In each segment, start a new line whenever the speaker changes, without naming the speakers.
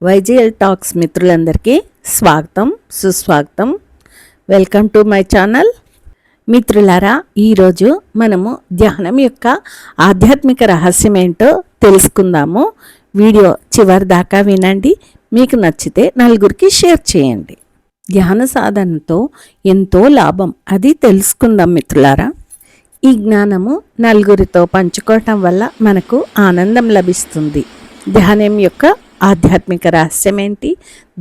వైజీఎల్ talks మిత్రులందరికీ స్వాగతం సుస్వాగతం. Welcome to my channel. మిత్రులారా, ఈరోజు మనము ధ్యానం యొక్క ఆధ్యాత్మిక రహస్యం ఏంటో తెలుసుకుందాము. వీడియో చివరి దాకా వినండి. మీకు నచ్చితే నలుగురికి షేర్ చేయండి. ధ్యాన సాధనతో ఎంతో లాభం, అది తెలుసుకుందాం మిత్రులారా. ఈ జ్ఞానము నలుగురితో పంచుకోవటం వల్ల మనకు ఆనందం లభిస్తుంది. ధ్యానం యొక్క ఆధ్యాత్మిక రహస్యం ఏంటి,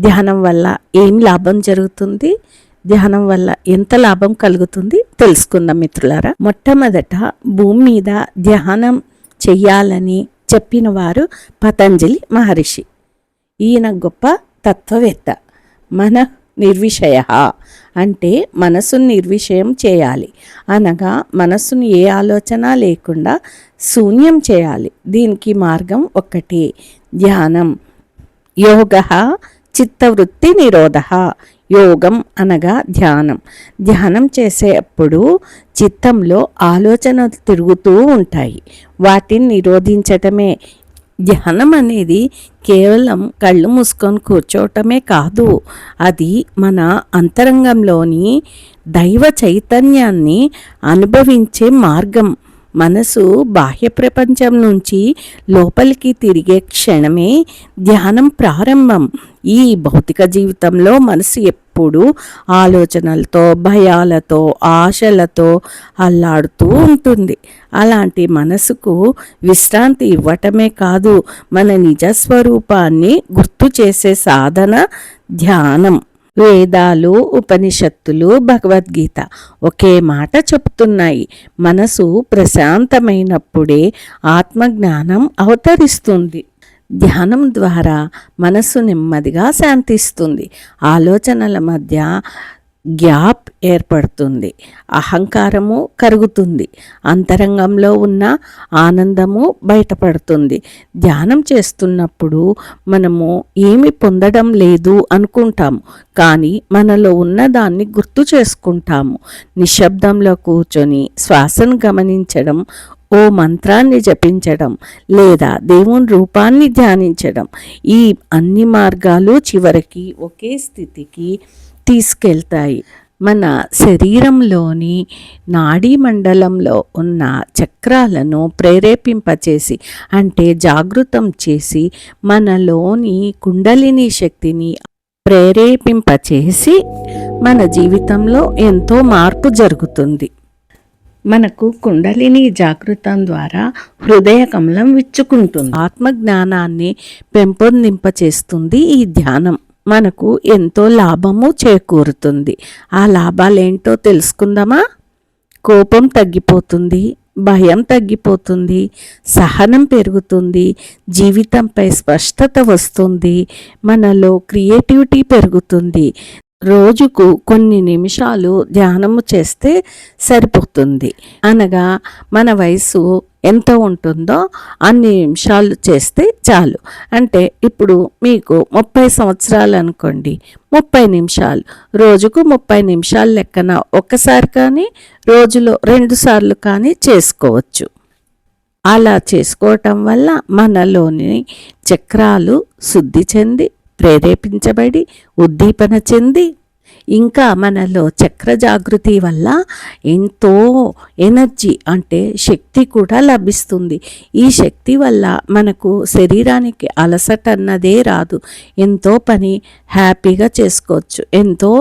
ధ్యానం వల్ల ఏం లాభం జరుగుతుంది, ధ్యానం వల్ల ఎంత లాభం కలుగుతుంది తెలుసుకుందాం మిత్రులారా. మొట్టమొదట భూమి మీద ధ్యానం చెయ్యాలని చెప్పిన వారు పతంజలి మహర్షి. ఈయన గొప్ప తత్వవేత్త. మన నిర్విషయ అంటే మనసును నిర్విషయం చేయాలి, అనగా మనసును ఏ ఆలోచన లేకుండా శూన్యం చేయాలి. దీనికి మార్గం ఒక్కటే, ధ్యానం. యోగ చిత్తవృత్తి నిరోధ. యోగం అనగా ధ్యానం. ధ్యానం చేసేటప్పుడు చిత్తంలో ఆలోచనలు తిరుగుతూ ఉంటాయి, వాటిని నిరోధించటమే. ధ్యానం అనేది కేవలం కళ్ళు మూసుకొని కూర్చోవటమే కాదు, అది మన అంతరంగంలోని దైవ చైతన్యాన్ని అనుభవించే మార్గం. మనసు బాహ్య ప్రపంచం నుంచి లోపలికి తిరిగే క్షణమే ధ్యానం ప్రారంభం. ఈ భౌతిక జీవితంలో మనసు ఎప్పుడూ ఆలోచనలతో, భయాలతో, ఆశలతో అల్లాడుతూ ఉంటుంది. అలాంటి మనసుకు విశ్రాంతి ఇవ్వటమే కాదు, మన నిజస్వరూపాన్ని గుర్తు చేసే సాధన ధ్యానం. వేదాలు, ఉపనిషత్తులు, భగవద్గీత ఒకే మాట చెప్తున్నాయి. మనసు ప్రశాంతమైనప్పుడే ఆత్మజ్ఞానం అవతరిస్తుంది. ధ్యానం ద్వారా మనసు నెమ్మదిగా శాంతిస్తుంది. ఆలోచనల మధ్య గ్యాప్ ఏర్పడుతుంది, అహంకారము కరుగుతుంది, అంతరంగంలో ఉన్న ఆనందము బయటపడుతుంది. ధ్యానం చేస్తున్నప్పుడు మనము ఏమి పొందడం లేదు అనుకుంటాము, కానీ మనలో ఉన్నదాన్ని గుర్తు చేసుకుంటాము. నిశ్శబ్దంలో కూర్చొని శ్వాసను గమనించడం, ఓ మంత్రాన్ని జపించడం లేదా దేవుని రూపాన్ని ధ్యానించడం, ఈ అన్ని మార్గాలు చివరికి ఒకే స్థితికి తీసుకెళ్తాయి. మన శరీరంలోని నాడీ మండలంలో ఉన్న చక్రాలను ప్రేరేపింపచేసి, అంటే జాగృతం చేసి, మనలోని కుండలిని శక్తిని ప్రేరేపింపచేసి మన జీవితంలో ఎంతో మార్పు జరుగుతుంది. మనకు కుండలిని జాగృతం ద్వారా హృదయ కమలం విచ్చుకుంటుంది. ఆత్మజ్ఞానాన్ని పెంపొందింపచేస్తుంది ఈ ధ్యానం. మనకు ఎంతో లాభము చేకూరుతుంది. ఆ లాభాలేంటో తెలుసుకుందామా? కోపం తగ్గిపోతుంది, భయం తగ్గిపోతుంది, సహనం పెరుగుతుంది, జీవితంపై స్పష్టత వస్తుంది, మనలో క్రియేటివిటీ పెరుగుతుంది. రోజుకు కొన్ని నిమిషాలు ధ్యానము చేస్తే సరిపోతుంది, అనగా మన వయసు ఎంత ఉంటుందో అన్ని నిమిషాలు చేస్తే చాలు. అంటే ఇప్పుడు మీకు 30 సంవత్సరాలు అనుకోండి, 30 నిమిషాలు, రోజుకు 30 నిమిషాలు లెక్కన ఒక్కసారి కానీ రోజులో 2 సార్లు కానీ చేసుకోవచ్చు. అలా చేసుకోవటం వల్ల మనలోని చక్రాలు శుద్ధి చెంది, ప్రేరేపించబడి, ఉద్దీపన చెంది, ఇంకా మనలో చక్ర జాగృతి వల్ల ఎంతో ఎనర్జీ అంటే శక్తి కూడా లభిస్తుంది. ఈ శక్తి వల్ల మనకు శరీరానికి అలసట అన్నదే రాదు. ఎంతో పని హ్యాపీగా చేసుకోవచ్చు, ఎంతో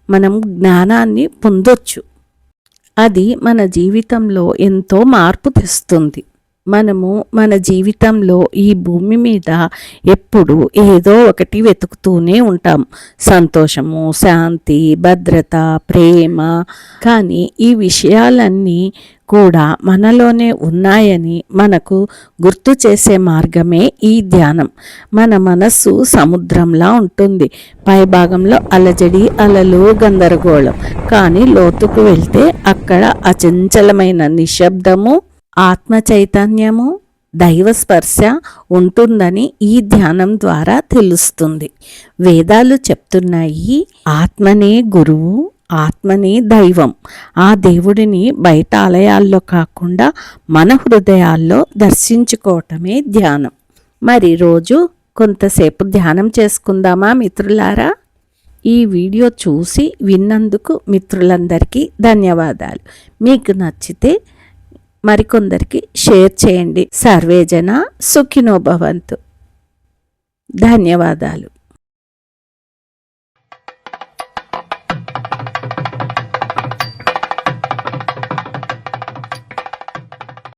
మనం జ్ఞానాన్ని పొందొచ్చు. అది మన జీవితంలో ఎంతో మార్పు తెస్తుంది. మనము మన జీవితంలో ఈ భూమి మీద ఎప్పుడు ఏదో ఒకటి వెతుకుతూనే ఉంటాం, సంతోషము, శాంతి, భద్రత, ప్రేమ. కానీ ఈ విషయాలన్నీ కూడా మనలోనే ఉన్నాయని మనకు గుర్తు చేసే మార్గమే ఈ ధ్యానం. మన మనస్సు సముద్రంలా ఉంటుంది. పైభాగంలో అలజడి, అలలు, గందరగోళం. కానీ లోతుకు వెళ్తే అక్కడ అచంచలమైన నిశ్శబ్దము, ఆత్మ చైతన్యము, దైవస్పర్శ ఉంటుందని ఈ ధ్యానం ద్వారా తెలుస్తుంది. వేదాలు చెప్తున్నాయి, ఆత్మనే గురువు, ఆత్మనే దైవం. ఆ దేవుడిని బయట ఆలయాల్లో కాకుండా మన హృదయాల్లో దర్శించుకోవటమే ధ్యానం. మరి రోజు కొంతసేపు ధ్యానం చేసుకుందామా మిత్రులారా? ఈ వీడియో చూసి విన్నందుకు మిత్రులందరికీ ధన్యవాదాలు. మీకు నచ్చితే మరికొందరికి షేర్ చేయండి. సర్వేజన సుఖినో భవంతు. ధన్యవాదాలు.